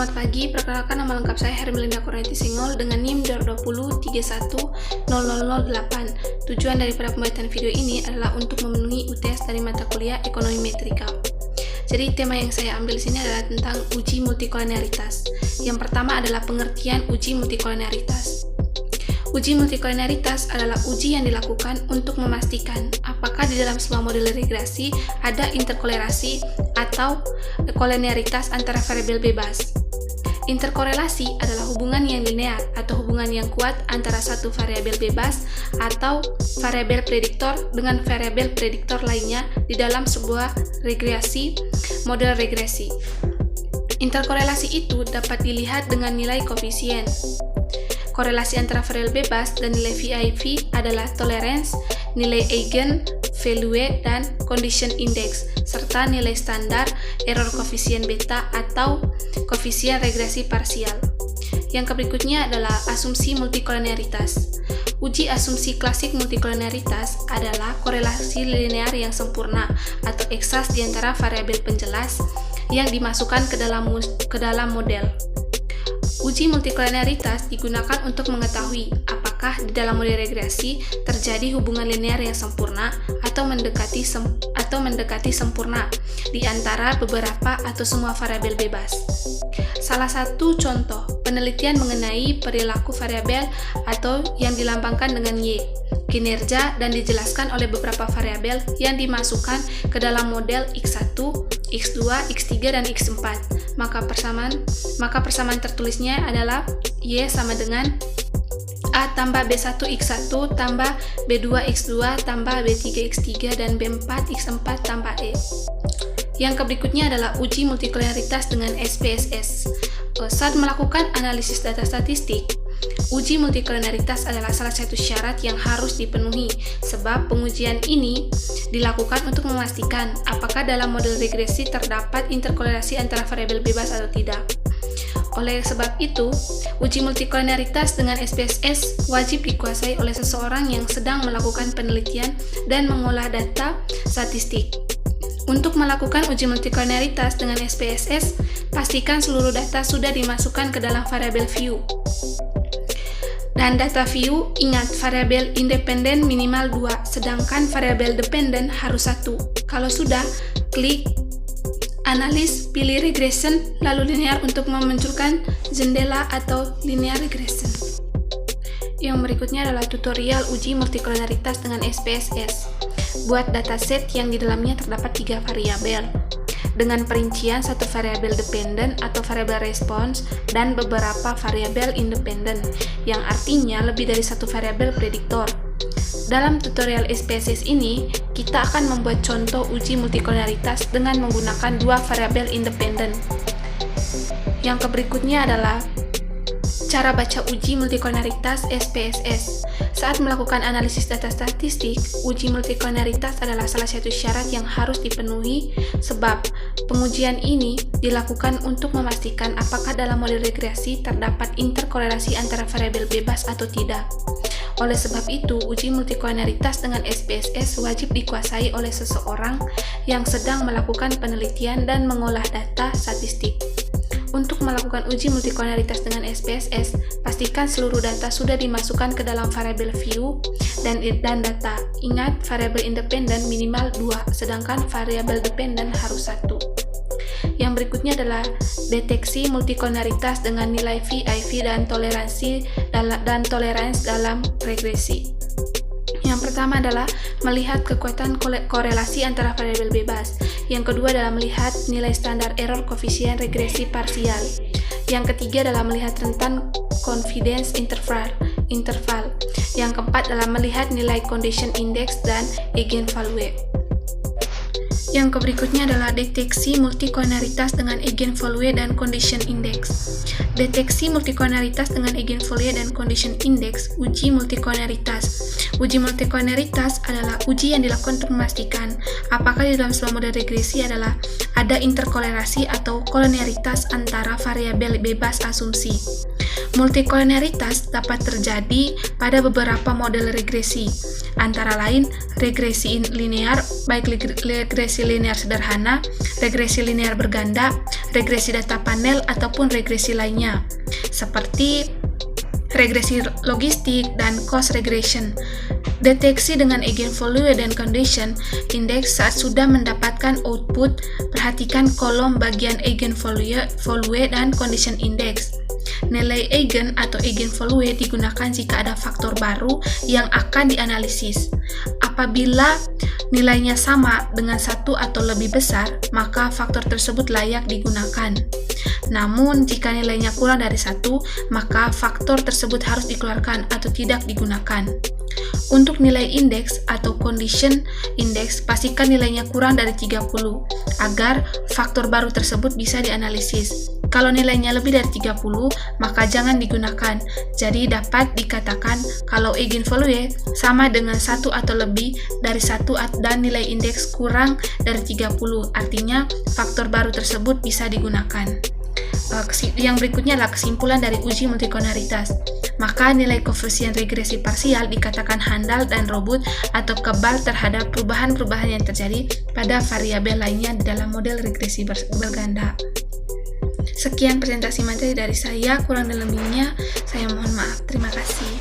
Selamat pagi, perkenalkan nama lengkap saya Hermelinda Kurniati Singol dengan NIM 20310008. Tujuan daripada pembuatan video ini adalah untuk memenuhi UTS dari mata kuliah Ekonomi Metrika. Jadi tema yang saya ambil di sini adalah tentang uji multikolonialitas. Yang pertama adalah pengertian uji multikolonialitas. Uji multikolonialitas adalah uji yang dilakukan untuk memastikan apakah di dalam sebuah model regresi ada interkorelasi atau kolonialitas antara variabel bebas. Interkorelasi adalah hubungan yang linear atau hubungan yang kuat antara satu variabel bebas atau variabel prediktor dengan variabel prediktor lainnya di dalam sebuah regresi, model regresi. Interkorelasi itu dapat dilihat dengan nilai koefisien. Korelasi antara variabel bebas dan nilai VIV adalah tolerance, nilai eigen, value, dan condition index, serta nilai standar error koefisien beta atau koefisien regresi parsial. Yang berikutnya adalah asumsi multikolonialitas. Uji asumsi klasik multikolonialitas adalah korelasi linear yang sempurna atau eksas di antara variabel penjelas yang dimasukkan ke dalam model. Uji multikolonialitas digunakan untuk mengetahui apakah di dalam model regresi terjadi hubungan linear yang sempurna atau mendekati sempurna di antara beberapa atau semua variabel bebas. Salah satu contoh penelitian mengenai perilaku variabel atau yang dilambangkan dengan Y, kinerja dan dijelaskan oleh beberapa variabel yang dimasukkan ke dalam model X1, X2, X3, dan X4. Maka persamaan tertulisnya adalah Y sama dengan A tambah B1 X1 tambah B2 X2 tambah B3 X3 dan B4 X4 tambah E. Yang berikutnya adalah uji multikolonialitas dengan SPSS. Saat melakukan analisis data statistik, uji multikolonialitas adalah salah satu syarat yang harus dipenuhi, sebab pengujian ini dilakukan untuk memastikan apakah dalam model regresi terdapat interkorelasi antara variabel bebas atau tidak. Oleh sebab itu, uji multikolonialitas dengan SPSS wajib dikuasai oleh seseorang yang sedang melakukan penelitian dan mengolah data statistik. Untuk melakukan uji multikolonialitas dengan SPSS, pastikan seluruh data sudah dimasukkan ke dalam variabel view. Dan data view, ingat variabel independen minimal 2, sedangkan variabel dependen harus 1. Kalau sudah, klik analis, pilih regression, lalu linear untuk memunculkan jendela atau linear regression. Yang berikutnya adalah tutorial uji multikolonialitas dengan SPSS. Buat dataset yang di dalamnya terdapat 3 variabel dengan perincian satu variabel dependen atau variabel response dan beberapa variabel independen, yang artinya lebih dari satu variabel prediktor. Dalam tutorial SPSS ini, kita akan membuat contoh uji multikolonialitas dengan menggunakan 2 variabel independen. Yang berikutnya adalah cara baca uji multikolonialitas SPSS. Saat melakukan analisis data statistik, uji multikolonialitas adalah salah satu syarat yang harus dipenuhi, sebab pengujian ini dilakukan untuk memastikan apakah dalam model regresi terdapat interkorelasi antara variabel bebas atau tidak. Oleh sebab itu, uji multikolonialitas dengan SPSS wajib dikuasai oleh seseorang yang sedang melakukan penelitian dan mengolah data statistik. Untuk melakukan uji multikolonialitas dengan SPSS, pastikan seluruh data sudah dimasukkan ke dalam variabel view dan data. Ingat, variabel independen minimal 2, sedangkan variabel dependen harus 1. Yang berikutnya adalah deteksi multikolonialitas dengan nilai VIV dan toleransi dalam regresi. Yang pertama adalah melihat kekuatan korelasi antara variabel bebas. Yang kedua adalah melihat nilai standar error koefisien regresi parsial. Yang ketiga adalah melihat rentan confidence interval. Yang keempat adalah melihat nilai condition index dan eigenvalue. Yang berikutnya adalah deteksi multikolonialitas dengan eigenvalue dan condition index. Deteksi multikolonialitas dengan eigenvalue dan condition index, uji multikolonialitas. Uji multikolonialitas adalah uji yang dilakukan untuk memastikan apakah di dalam sebuah model regresi adalah ada interkorelasi atau kolonialitas antara variabel bebas asumsi. Multikolonialitas dapat terjadi pada beberapa model regresi, antara lain regresi linear, baik regresi linear sederhana, regresi linear berganda, regresi data panel ataupun regresi lainnya, seperti regresi logistik dan cost regression. Deteksi dengan eigenvalue dan condition index saat sudah mendapatkan output, perhatikan kolom bagian eigenvalue dan condition index. Nilai eigen atau eigenvalue digunakan jika ada faktor baru yang akan dianalisis. Apabila nilainya sama dengan 1 atau lebih besar, maka faktor tersebut layak digunakan. Namun, jika nilainya kurang dari 1, maka faktor tersebut harus dikeluarkan atau tidak digunakan. Untuk nilai indeks atau condition index, pastikan nilainya kurang dari 30 agar faktor baru tersebut bisa dianalisis. Kalau nilainya lebih dari 30, maka jangan digunakan. Jadi dapat dikatakan kalau eigenvalue sama dengan 1 atau lebih dari 1 dan nilai indeks kurang dari 30, artinya faktor baru tersebut bisa digunakan. Yang berikutnya adalah kesimpulan dari uji multikolonialitas. Maka nilai koefisien regresi parsial dikatakan handal dan robust atau kebal terhadap perubahan-perubahan yang terjadi pada variabel lainnya di dalam model regresi berganda. Sekian presentasi materi dari saya, kurang dan lebihnya saya mohon maaf. Terima kasih.